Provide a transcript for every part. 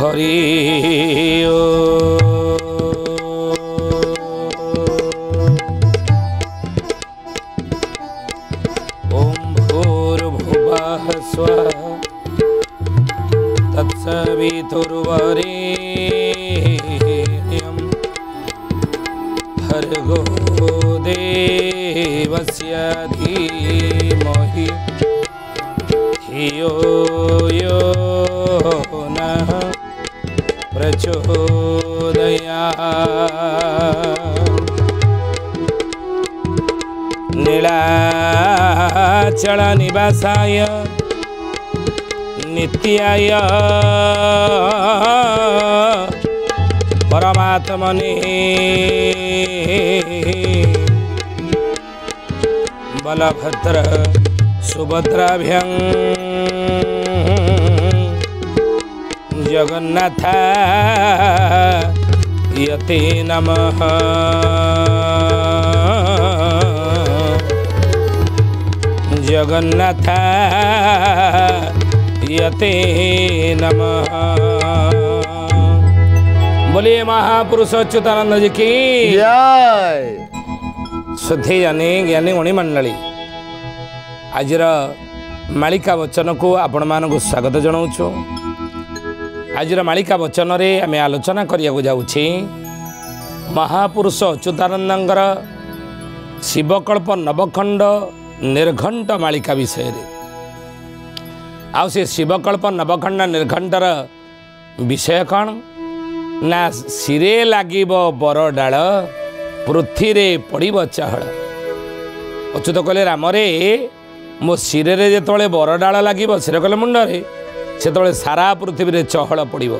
हरि ओम भूर्भुवः स्वः तत्सवितुर्वरेण्यं भर्गो देवस्य धीमहि धियो यो नः प्रचोदयात्। नीलाचल निवासाय नित्याय परमात्मने बलभद्र सुभद्राभ्यां जगन्नाथाय नमः। जगन्नाथाय नमः। बोलिए महापुरुष अच्युतानंद जी की जय। शुद्धि जानी ज्ञानी मणिमंडली आजर मालिका वचन को आपण मानक स्वागत जनाऊँ। आजर मालिका वचन रे आम आलोचना करिया जाऊँ महापुरुष अच्युतानंदर शिवकल्प नवखंड निर्घंट मालिका विषय रे। आउ से शिवकल्प नवखंड निर्घंटर विषय कौन ना सिरे लागिब बर डाल पृथ्वी रे पड़िब चाहल। अच्युत कहले रामरे मो सिरे रे जेतोले बर डाल लागिब सिर कहले मुंडरे सेतोले सारा पृथ्वी रे चहल पड़िब।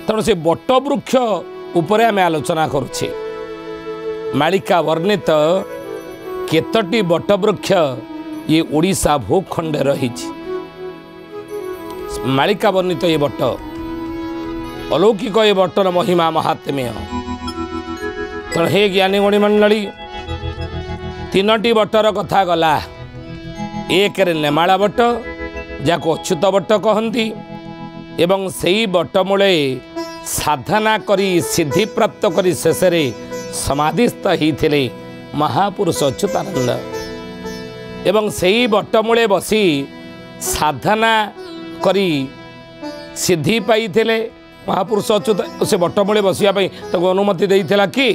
तेणु से बट वृक्ष उपरे आम आलोचना करुछे। मालिका वर्णित केतटी बट वृक्ष ये ओडिशा भूखंड रही। मालिका वर्णित ये बट अलौकिक ये बटर महिमा महात्म्य। तेणु हे ज्ञानी मणिमंडली तीनोटी बटर कथा गला। एक नेमाला बट जाको अच्युत बट कहती एवं सेई बट मूले साधना करी सिद्धि प्राप्त करी शेष समाधिस्थ होते महापुरुष अच्युतानंद एवं सेई बट मूले बसी साधना करी सिद्धि पाई महापुरुष अच्युत से बट मूले बसिया अनुमति देइथिला कि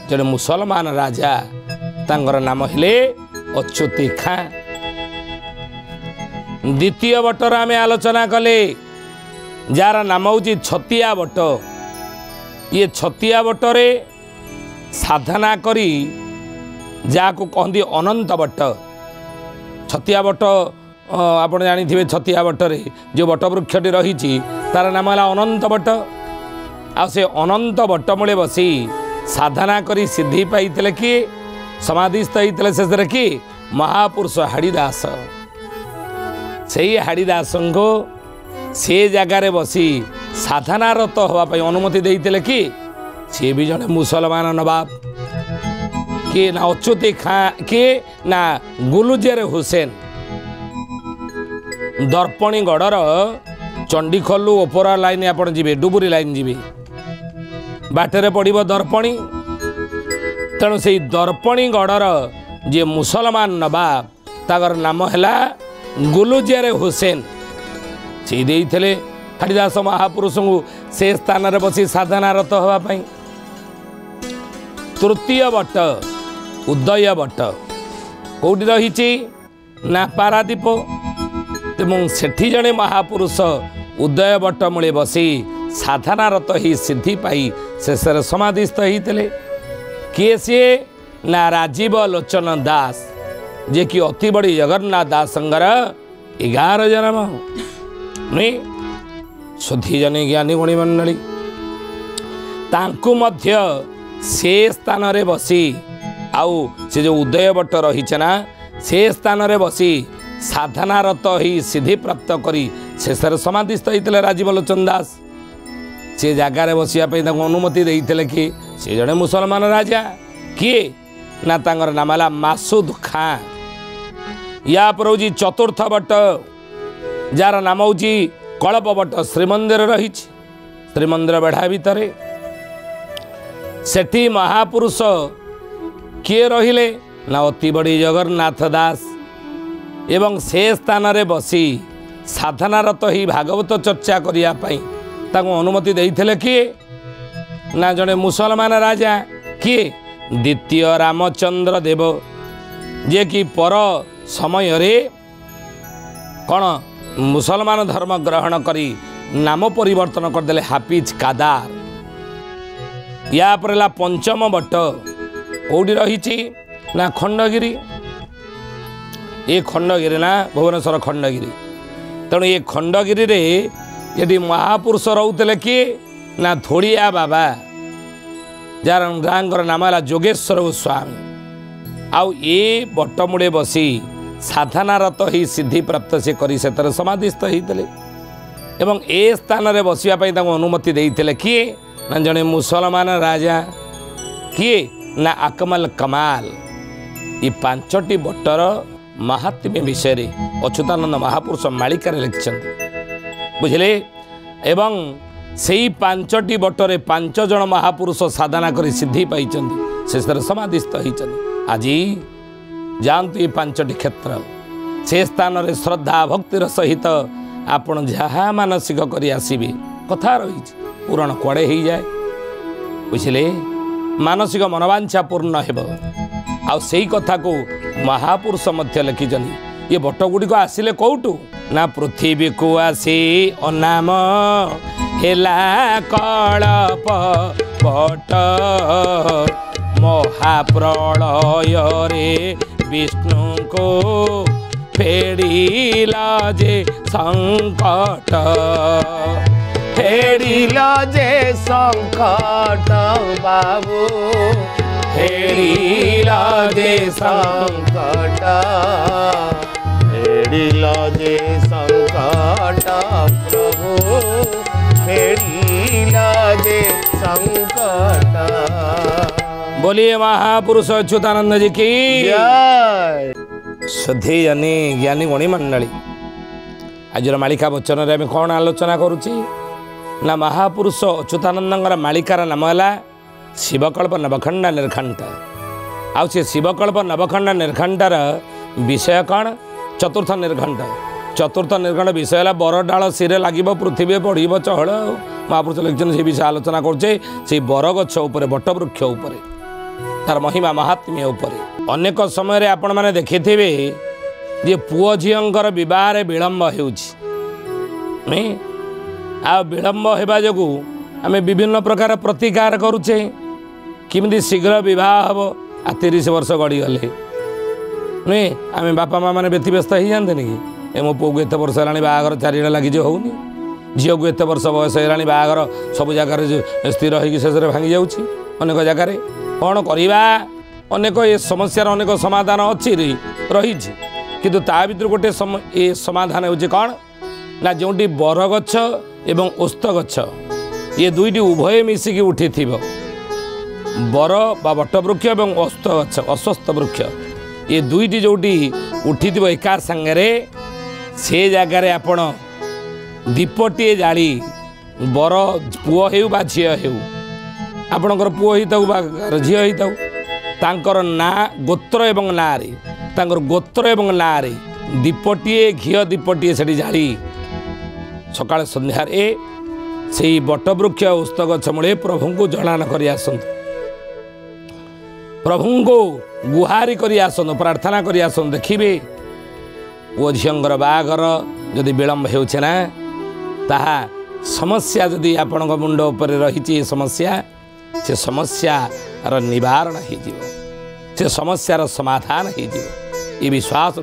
जड़े मुसलमान राजा तांगर नाम हेले अच्युती खां। द्वितीय बटर आम आलोचना कले जार नाम हूँ छतिया बट। ये छतिया बटरे साधना करी जाको कहती अनंत बट। छतिया बट आप जानी छतिया बटरे जो बट वृक्षटी रही तार नाम है अनंत बट। आ से अनंत बट मूले बसी साधना करी सिद्धि पाई कि समाधिस्थ होते शेष कि महापुरुष हाड़ीदास। से हाड़ीदास को से जगार बसी साधनारत होगापी अनुमति देते कि सी भी जड़े मुसलमान नवाब किए ना अच्युती खां किए ना गुलुजेर हुसैन। दर्पणीगढ़ चंडीखोलू ओपरा लाइन आप जी डुबुरी लाइन जी बाटर पड़ब दर्पणी। तेणु से दर्पणीगढ़ जी मुसलमान नवाब तागर नाम है गुलुजेर हुसैन। से देते हाड़ीदास महापुरुष को से स्थान में बसी साधनारत होगापी। तृतीय बट उदय बट कौटी रही ना पारादीप एवं सेठी जड़े महापुरुष उदय बट मूले बसी साधनारत ही सिद्धि पाई शेष समाधिस्थ होते किए सी ना राजीव लोचन दास जे कि अति बड़ी जगन्नाथ दास 11 जन्म नहीं शुद्धि जने ज्ञानी मणिमंडली तांकु मध्य से स्थान रे बसी आउ से जो उदय बट रही ना से स्थान रे बसी साधनारत ही सिद्धि प्राप्त करी शेष समाधिस्थ होते राजीव लोचन दास। से जगार बसिया अनुमति देते कि से जड़े मुसलमान राजा किए ना तांगर नाम है मासूद खां। या पर हूँ चतुर्थ बट जार नाम हूँ कलप बट श्रीमंदिर रही श्रीमंदिर बेढ़ा भितर सेठी महापुरुष किए रहिले ना अति बड़ी जगन्नाथ दास एवं से स्थान रे बसी साधनारत ही भागवत चर्चा करने अनुमति देइथिले किए ना जड़े मुसलमान राजा किए द्वितीय रामचंद्र देव जे कि पर समय रे कौन मुसलमान धर्म ग्रहण करी नाम परिवर्तन करदे हाफिज कादार। या पर पंचम बट कौटी रही ना खंडगिरी ये खंडगिरी ना भुवनेश्वर खंडगिरी तेणु ये खंडगिरी रे यदि महापुरुष रोते किए ना थोड़िया बाबा जार गाँव नाम है जोगेश्वर गोस्वामी आउ ये बटमुड़े बसी साधनारत ही सिद्धि प्राप्त से करी से समाधिस्थ होते एवं ए स्थान रे बसिया अनुमति देते किए ना जड़े मुसलमान राजा किए ना अकमल कमाल ये पांचटी बटर महात्म्य विषय रे अच्युतानंद महापुरुष मालिकार लिखिं बुझे एवं से पांचटी बटरे 5 जन महापुरुष साधना करी सिद्धि पाई से समाधिस्थ होती आज जातु ये 5टी क्षेत्र से स्थान रे श्रद्धा भक्तिर सहित आपण जहाँ मानसिक करी आसबे कथा रही पूरण कुआड़े हो जाए बुझे मानसिक मनोवांछा पूर्ण हो से कथा को महापुरुष मध्य लिखिं ये बट गुड़िक आसिले कौटू ना पृथ्वी को आसी अनाम हेला कलप बट महाप्रलय रे विष्णु को फेड़िला जे संकट फेड़िला जे संकट बाबू फेड़िला जे संकट फेड़िला जे संकट प्रभु फेड़िला जे संकट। बोलिए महापुरुष अच्युतानंद जी की जय। श्रद्धे जानी ज्ञानी गणी मंडली आज मालिका वचन रे आम कौन आलोचना करुची ना महापुरुष अच्युतानंद मालिकार नाम है शिवकल्प नवखंड निर्घंट आउ से शिवकल्प नवखंड निर्घंटार विषय कौन चतुर्थ निर्घंट विषय है बरडाल सिरे लगे पृथ्वी पड़ब चहल महापुरुष लिखिं से विषय आलोचना करुचे से बरगछ उपर बटवृक्ष उपर तार महिमा महात्म्य उपर अनेक समय आपण मैंने देखि जे पुओ झीर बह विलम्ब आ विलम्ब होगा जो आम विभिन्न प्रकार प्रतिकार करुचे किमिति शीघ्र बह हम आ 30 वर्ष गड़गले नुहे आम बापा माँ मैंने व्यतिव्यस्त हो जाते कि मो पुओ को एत वर्ष है बाहर चारिड़ा लगी होनी झील को एत वर्ष बयस है बाहर सब जगार स्थिर हो शेष भांगी जाऊँगी अनेक जगार कौन करवा अनेक ये समस्यार अनेक समाधान अच्छी रही किंतु ता भीतर गोटे ये समाधान हो कौन ना जो बरगछ एवं ओस्त गछ ये दुईटी उभय मिसिकी उठी बर बा बटवृक्ष एवं ओस्त गछ अस्वस्थ वृक्ष ये दुईटी जोटी उठी एका सांगे से जगार आपण दीपटे जाली बर पुओ हो बा झी हो आपणकर पुओ होता झी होता तांकर ना गोत्र एवं ना रे तांकर गोत्र एवं ना रे दीपटे घी दीपटे से जाली सकाळ संध्यार से बटवृक्ष ओस्त गछ मूले प्रभु को जलान कर आसतु प्रभु को गुहारी कर आसतु प्रार्थना कर आसतु देखिए पुओ झीर बाघर जदि विलम्ब होना ताहा समस्या जदि आपण मुंड उपर रही समस्या से समस्यार निवारण हो समस्यार समाधान हो विश्वास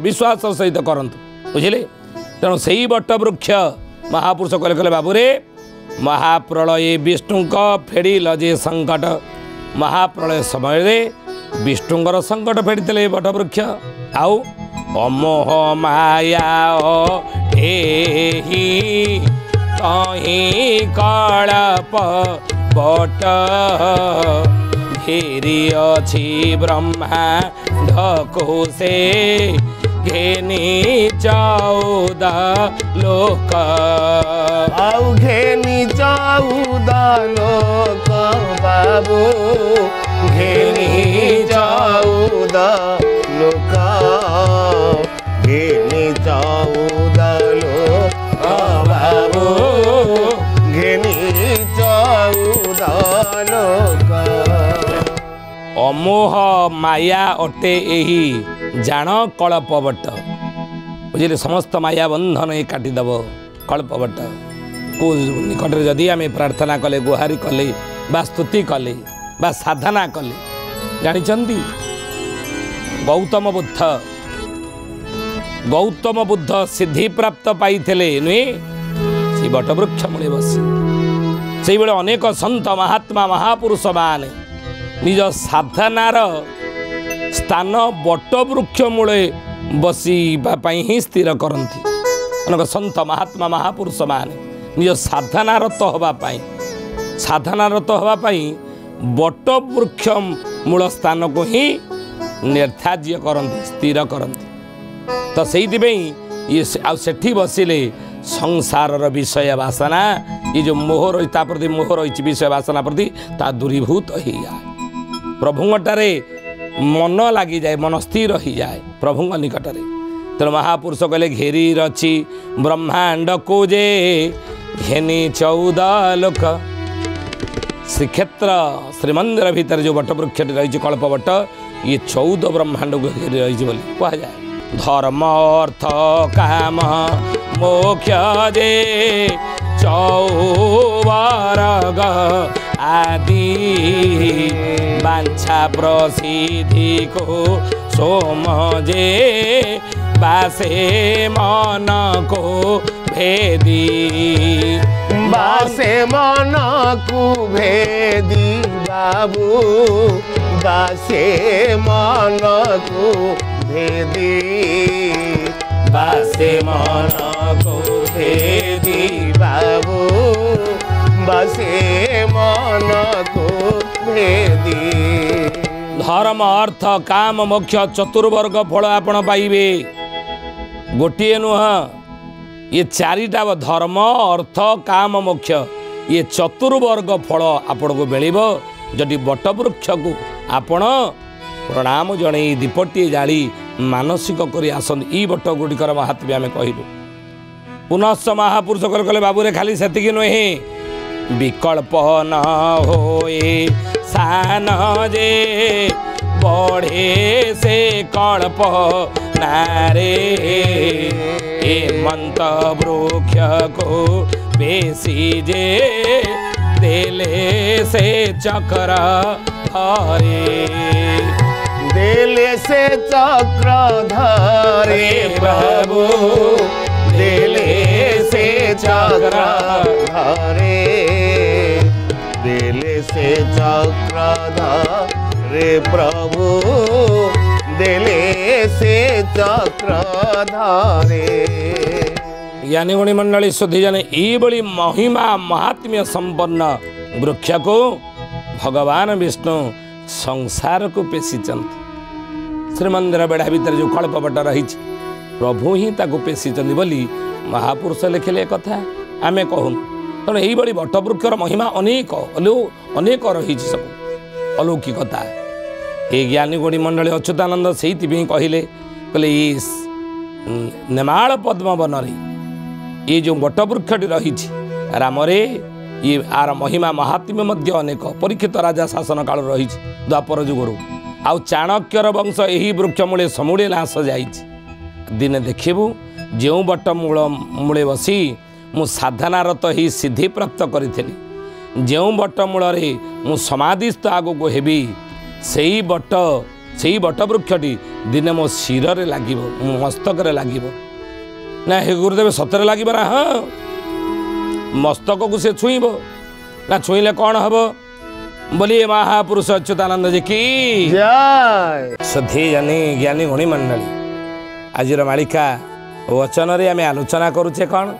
सहित करंतु बुझिले तेणु से बटवृक्ष महापुरुष कहले बाबूरे महाप्रलय विष्णु फेड़िल जे संकट महाप्रलय समय विष्णुर संकट फेड़ी बटवृक्ष आउ अमोह माया एहि कहीं कलप बट घेरी अछि ब्रह्मा ढको से घेनी 14 लोक ଆଉ ଘେନି ଯାଉଦା ଲୋକ ବାବୁ ଘେନି ଯାଉଦା ଲୋକ ଘେନି ଯାଉଦା ଲୋକ ବାବୁ ଘେନି ଯାଉଦା ଲୋକ ଅମୋହ ମାୟା ଅଟେ ଏହି ଜାଣ କଳପବଟ ବୁଝିଲେ ସମସ୍ତ ମାୟା ବନ୍ଧନ ଏ କାଟିଦେବ କଳ୍ପବଟ को निकट जदि आम प्रार्थना कले गुहारी कले बा स्तुति कले बा साधना कले जानी गौतम बुद्ध सिद्धि प्राप्त पाई नुहे से बटवृक्ष मूले बसी से अनेक संत महात्मा महापुरुष मान निज साधनार स्थान बटवृक्ष मूले बसवाई ही स्थिर करती अनेक संत महात्मा महापुरुष मान निज साधनारत होगापाई बटवृक्ष मूल स्थान को ही निर्धार्य करती स्थिर करती तो से ये सेठी बसिले संसार विषय वासना ये जो मोह रही प्रति मोह रही विषय वासना प्रति ता दूरीभूत हो जाए प्रभुंगटारे मन लगी जाए मन स्थिर हो जाए प्रभुंग निकटरे तेणु महापुरुष कहले घेरी रची ब्रह्मांड को जे घेनी 14 लोक श्रीक्षेत्र श्रीमंदिर भीतर जो बटवृक्ष रही कल्पवट ये 14 ब्रह्मांड को घेरी रही कह जाए धर्म अर्थ काम मोक्ष जे 14 आदि वांछा प्रसिद्धि को सोम जे बासे मन को भेदी बासे मन को भेदी बाबू बासे मन को भेदी बासे मन को भेदी बाबू बासे मन को भेदी धर्म अर्थ काम मोक्ष चतुर्वर्ग फल आपण पाइबे गोटे नुह ये चारिटा धर्म अर्थ काम मोक्ष ये चतुर्वर्ग फल आपण को मिल जदि बटवृक्ष को आपण प्रणाम जणे दीपटी जाली मानसिक करी आसन ई बट गुड़िकर महात्म्य आम कहलु पुनश्च महापुरुष कले बाबूरे खाली सेतिकी नुहे विकल्प न होए सान जे बढ़े से कल्प नारे ए मंत वृक्ष को बेसी जे देले से चक्र हरे देले से चक्र धरे प्रभु देले से चक्र धरे देले से चक्र धरे प्रभु देले से चक्र धरे यानी गुणी मंडली शुद्धि जाने ये महिमा महात्म्य संपन्न वृक्ष को भगवान विष्णु संसार को पेशिचंती श्रीमंदिर बेढ़ा भीतर जो कल्पवट रही प्रभु ही ताको पेशिचंती बोली महापुरुष लिखिले कथा आम कहूँ तेणु यही बटवृक्षर महिमा अनेक अनेक रही सब अलौकिकता ये ज्ञानी गुणी मंडली अच्युतानंद से कहले कहले ये नेमाल पद्म वन ये जो बटवृक्षटी रही रामरे ये आर महिमा महात्म्य मध्य अनेक परीक्षित राजा शासन काल रही द्वापर जुगर आउ चाणक्यर वंश यही वृक्ष मूले समूले नाश जाई दिने देखिबू जो बट मूले बसी मु साधनारत ही सिद्धि प्राप्त करी जो बट मूल मु समाधिस्थ आगो हेबी से बटवृक्षटी दिने मो शिर लगे मो मस्तक लगे ना हे गुरुदेव सतरे लगे ना हाँ मस्तक को से छुईब ना छुईले कौन हम बोलिए महापुरुष अच्युतानंद जी की जय श्रद्धे जानी ज्ञानी गुणी मंडली आज मालिका वचन आम आलोचना करुचे कौन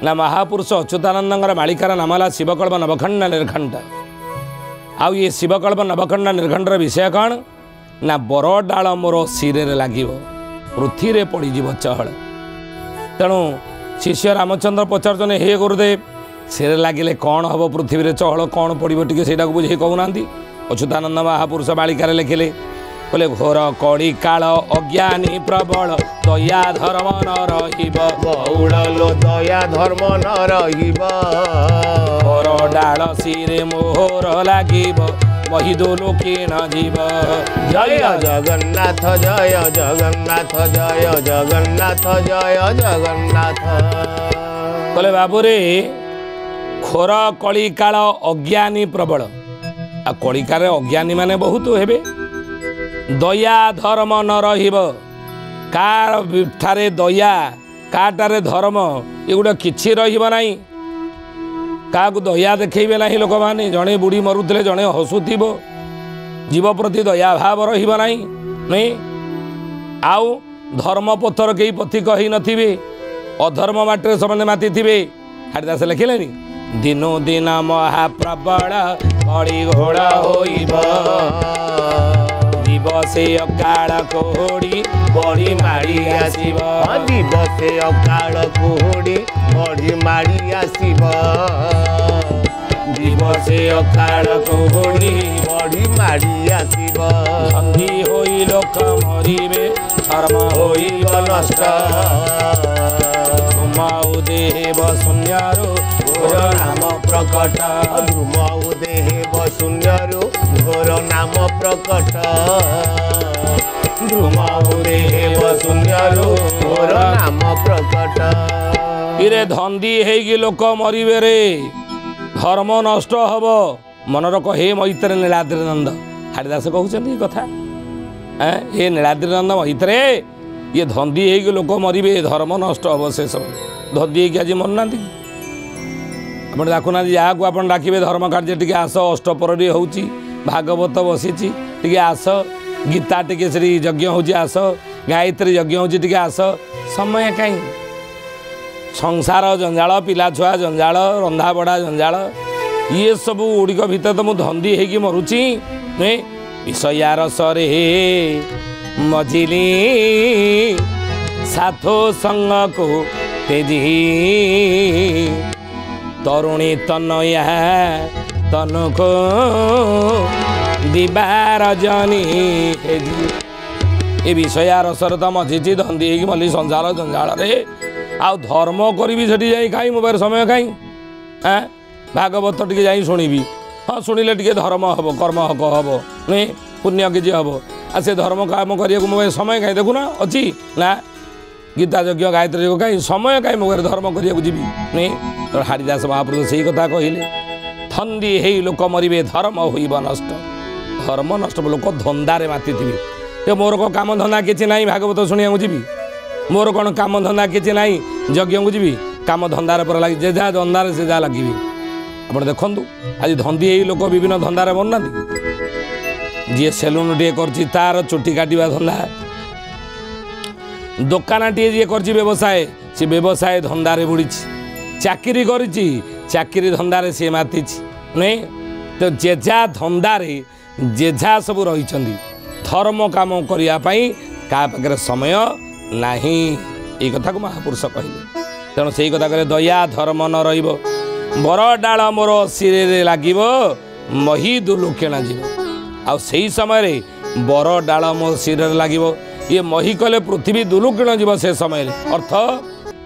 ना महापुरुष अच्युतानंद मालिकार नाम है शिवकल्प नवखंड निर्घंट आउ ये शिवकल्प नवखंड निर्घंटर विषय कौन ना बर डाल मोर शिरे लगे पृथ्वी पड़ज चहल तेणु शिष्य रामचंद्र पचार हे गुरुदेव से लगे कौन हम पृथ्वी चहल कौन पड़ो टे बुझे कहूना अच्युतानंद महापुरुष मालिकार लिखिले बोले घोर कड़ी काल अज्ञानी प्रबल दया धर्म न रहिब बहुल दया धर्म न रहिब मोर डाल सिरे मोहर लागिब महिदोलो के न जीव जय जगन्नाथ जय जगन्नाथ जय जगन्नाथ जय जगन्नाथ। बोले बाबू रे खोर कली काल अज्ञानी प्रबल आ कलिकार अज्ञानी माने बहुत हेबे दया धर्म न रहिब ठारे दया काटारे धर्म एगुड़ा किछि रहिब नाही क्या दया देखेबे नाही लोक माने जड़े बुढ़ी मरुले जड़े हसुथिबो जीव प्रति दया भाव रहिब नाही नहीं आउ धर्म पथर कई पथिक होई नथिबे अधर्म बाटे समने माती थिबे हरिदास लिखिलेनी दिनो दिन महाप्रबल बड़ी घोड़ा होइब दिवसे अकाल कोहड़ी बड़ी माड़ी आसीब दिवसे अकाल कोहड़ी बड़ी माड़ी आसीब दिवसे अकाल कोहड़ी बड़ी माड़ी आसीब संधि होई लोक मरिबे धर्म होइब नष्ट धूमाउ देव शून्यरो घोर नाम प्रकट ध्रुमौ देव शून्यरो घोर नाम प्रकट ध्रुमाउ देव शून्यरो घोर नाम प्रकट। इरे धंदी हेगी लोक मरिबे रे धर्म नष्ट हब मन रख हे मैत्र नीलाद्रीनंद हरिदास कहते कथा हे नीलाद्रीनंद मैत्रे ये धंदी हेगी लोक मरिबे धर्म नष्ट हब से सब धंदी हेगी आज मरना आप डाकुना जहाँ को आप डाकिबे धर्म कार्य टी आस अष्टपहरी होची भागवत बसी टी आस गीता टी से यज्ञ हो आस गायत्री यज्ञ हो आस समय कहीं संसार जंजाल पिला छुआ जंजाल रंधा बड़ा जंजाल ये सब गुड़िक भितर तो मुझे धंदी होगी मरुची नुहे विषयार सरे मझिली साथो संग को तेजी तरुणी तनया तनको दिबार जनी ए विषयार सर तो मझिची धंदी होगी मल्ली संसार जंजाल रे आउ धर्म करी सेठी जाई कहीं मोबाइल समय कहीं हाँ भागवत टे जा शुणी हाँ शुणिले टे धर्म हम कर्म हक हम नहीं पुण्य किसी हम आ से धर्म काम करने मोबाइल समय कहीं देखुना अच्छी ना गीता यज्ञ गायत्री यज्ञ कहीं समय कहीं मोबाइल धर्म करने जी नहीं तो हरिदास महापुरुष से कथा कहले धंदी हे लोक मरिबे धर्म होइब नष्ट धर्म नष्ट लोक धंदारे माति थे मोर को काम धंदा किसी ना भागवत शुणा जी मोर कौन काम धंदा किसी ना यज्ञ को जी काम धंदार पर लगे जे जहाँ धंदार से जहाँ लगे आप देखु आज धंदी यही लोक विभिन्न धंदार मरना जी सेलून टे कर चुटी काटिबा धंदा दुकान टे जी कर व्यवसाय सी व्यवसाय धंदारे बुड़ी चाकरी करी चाकरी धंदारे सी माति नहीं तो जेझा धंदारे जेझा सब रही धर्म काम करने क्या पाखे समय नहीं ये कथा को महापुरुष कहले तेणु से कथा कहले दया धर्म न रहिब बर डाल मोर सिरे लगे मही दुलुकेणा जीव आउ से समय बर डाल मो सिरे लगे ये मही कले पृथ्वी दुलुकेण जीव से समय अर्थ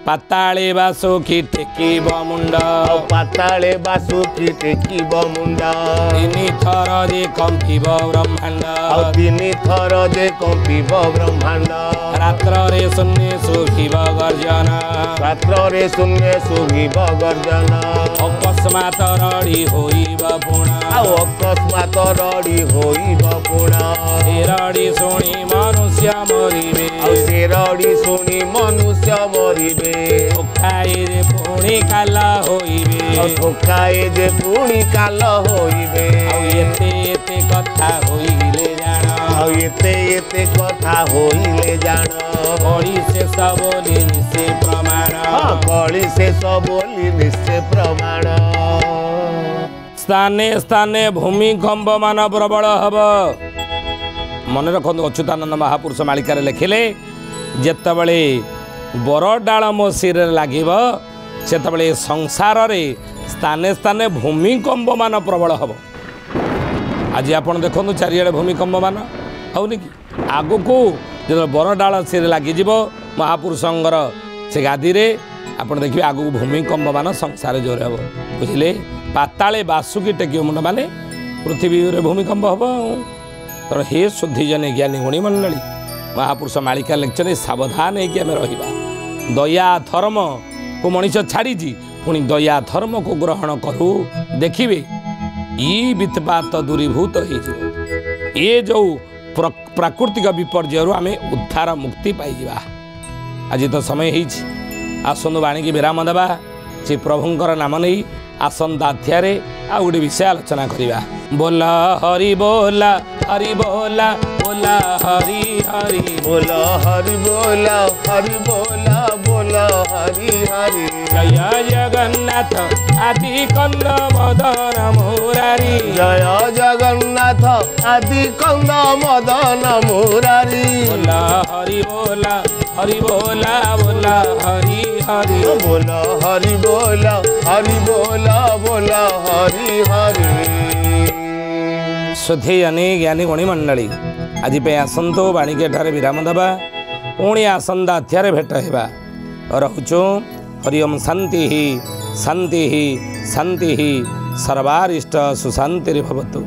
पाताले बासुकी टेकिब मुंड पाताले बासुकी टेकिब मुंड तीन थर जे कंपिब ब्रह्मांड तीन थर जे कंपिब ब्रह्मांड रात्र रे शून्य सुखिब गर्जन रात्र रे शून्य सुखिब गर्जन अकस्मात रड़ी होइब पुणा अकस्मात रड़ी होइब पुणा रड़ी शुणी मनुष्य मरिबे से रड़ी शुणी मनुष्य मरिबे ठोकाए जे पुणी काल होइबे ठोकाए जे पुणी काल होइबे एते कथा होइले जान एते कथा होइले जान कली शेष बोली निश्चय प्रमाण कली शेष बोली निश्चय प्रमाण स्थाने स्थाने भूमिकंप मान प्रबल हब मन रखु अच्युतानंद महापुरुष मालिकार लिखिले जेतबले बर डाल मो शिर लगे से संसार रे स्थाने स्थाने भूमिकंप मान प्रबल हम। आज आप देखो चारिड़े भूमिकंप मान होनी कि आग को जो बर डाल शिर लगिज महापुरुषर से गादी रे आप देखिए आग को भूमिकंप मान संसार जोर हम बुझे पाताले बासुकी टेकियो मुंड माने पृथ्वी रे भूमिकंप हम। तेणु हे शुद्धि जने ज्ञानी गुणी मंडली महापुरुष मालिका लेक्चर सावधान है कि आम रहा दया धर्म को मनीष छाड़ी पुणी दया धर्म को ग्रहण करू देखिए ई वित्पात दूरीभूत हो जो प्राकृतिक विपर्यय आम उद्धार मुक्ति पाइबा। आज तो समय आसतु बाणी की विराम देवा से प्रभुंर नाम नहीं आसंता अध्याय आ गोटे विषय आलोचना करवा। बोला हरि बोला हरि बोला बोला हरि हरि बोला हरि बोला हरि बोला बोला हरि हरि जय जगन्नाथ आदि कंद मदन मुरारी जय जगन्नाथ आदि कंद मदन मुरारी बोला हरि बोला हरि बोला बोला हरि हरि बोला हरि बोला हरि बोला बोला हरि हरि। शुद्धि जानी ज्ञानी गुणी मंडली आज आसतु बाणिके ठारे विराम देवा पुणी आसंता अध्याय भेट होगा रोचु। हरि ओम शांति शांति शांति सर्वारिष्ट सुशांति भवतु।